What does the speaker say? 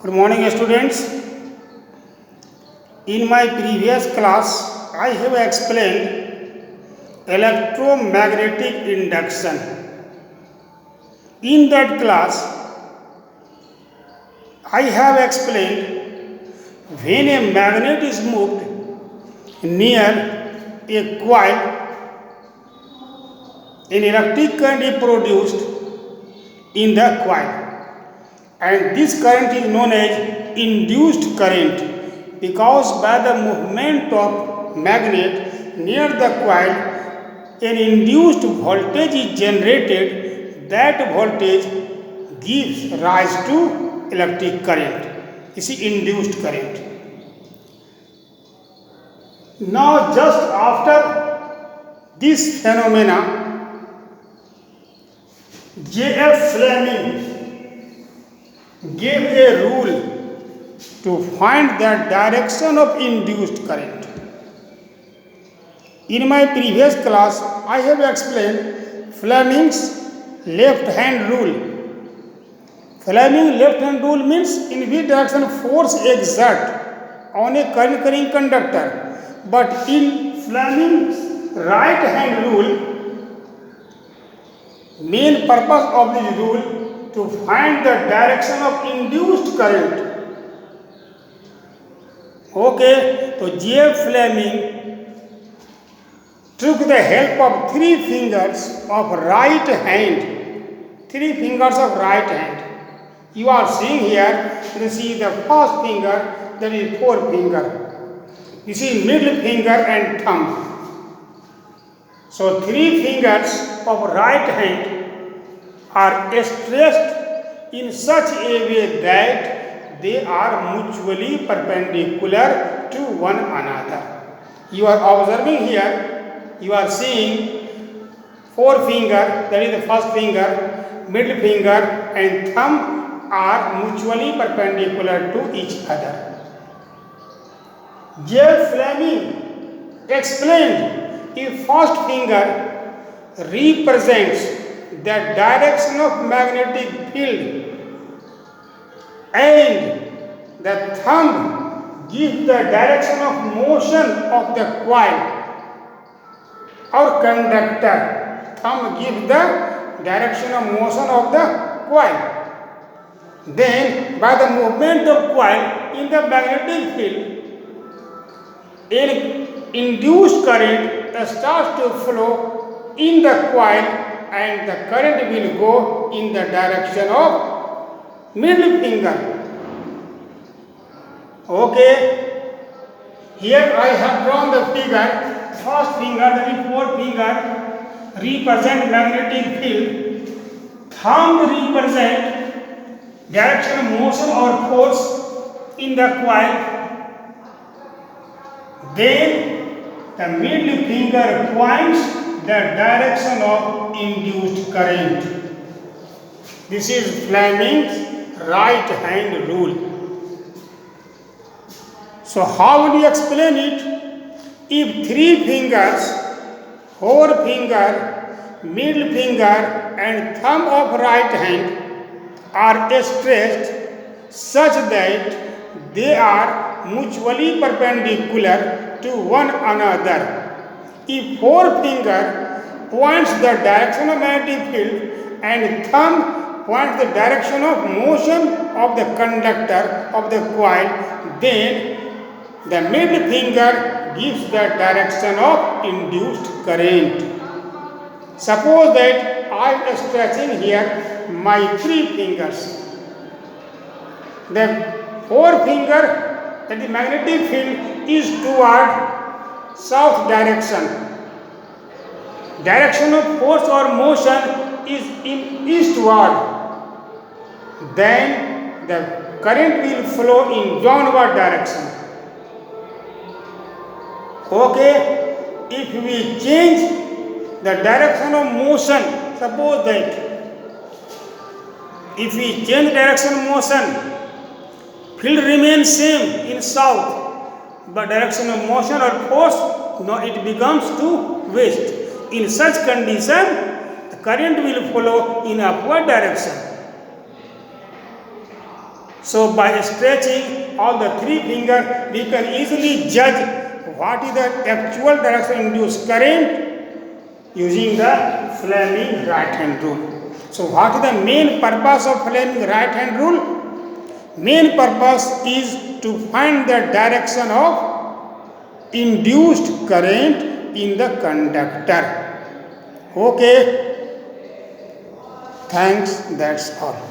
Good morning, students. In my previous class, I have explained electromagnetic induction. In that class, I have explained when a magnet is moved near a coil, an electric current is produced in the coil, and this current is known as induced current because by the movement of magnet near the coil an induced voltage is generated. That voltage gives rise to electric current. This is induced current. Now just after this phenomena, J.F. Fleming gave a rule to find the direction of induced current. In my previous class, I have explained Fleming's left hand rule. Fleming's left hand rule means in which direction force exert on a current carrying conductor. But in Fleming's right hand rule, main purpose of this rule to find the direction of induced current. Okay, so J.F. Fleming took the help of three fingers of right hand. Three fingers of right hand. You are seeing here, this is the first finger, that is forefinger. This is middle finger and thumb. So three fingers of right hand are stretched in such a way that they are mutually perpendicular to one another. You are observing here, you are seeing forefinger, that is the first finger, middle finger and thumb are mutually perpendicular to each other. J. Fleming explained if first finger represents the direction of magnetic field and the thumb gives the direction of motion of the coil or conductor. Thumb gives the direction of motion of the coil. Then by the movement of coil in the magnetic field, an induced current starts to flow in the coil and the current will go in the direction of middle finger. Okay, here I have drawn the figure. First finger, that is forefinger, represent magnetic field. Thumb represent direction of motion or force in the coil. Then the middle finger points the direction of induced current. This is Fleming's right hand rule. So how will you explain it? If three fingers, forefinger, middle finger and thumb of right hand are stretched such that they are mutually perpendicular to one another. If forefinger points the direction of magnetic field and thumb points the direction of motion of the conductor of the coil, then the middle finger gives the direction of induced current. Suppose that I am stretching here my three fingers. The forefinger, that the magnetic field is toward south direction. Direction of force or motion is in eastward. Then the current will flow in downward direction. Okay, if we change the direction of motion, suppose that if we change direction of motion, field remains same in south, but direction of motion or force, no, it becomes to west. In such condition, the current will flow in upward direction. So by stretching all the three fingers, we can easily judge what is the actual direction induced current using the Fleming right hand rule. So what is the main purpose of Fleming right hand rule? Main purpose is to find the direction of induced current in the conductor. Okay, thanks, that's all.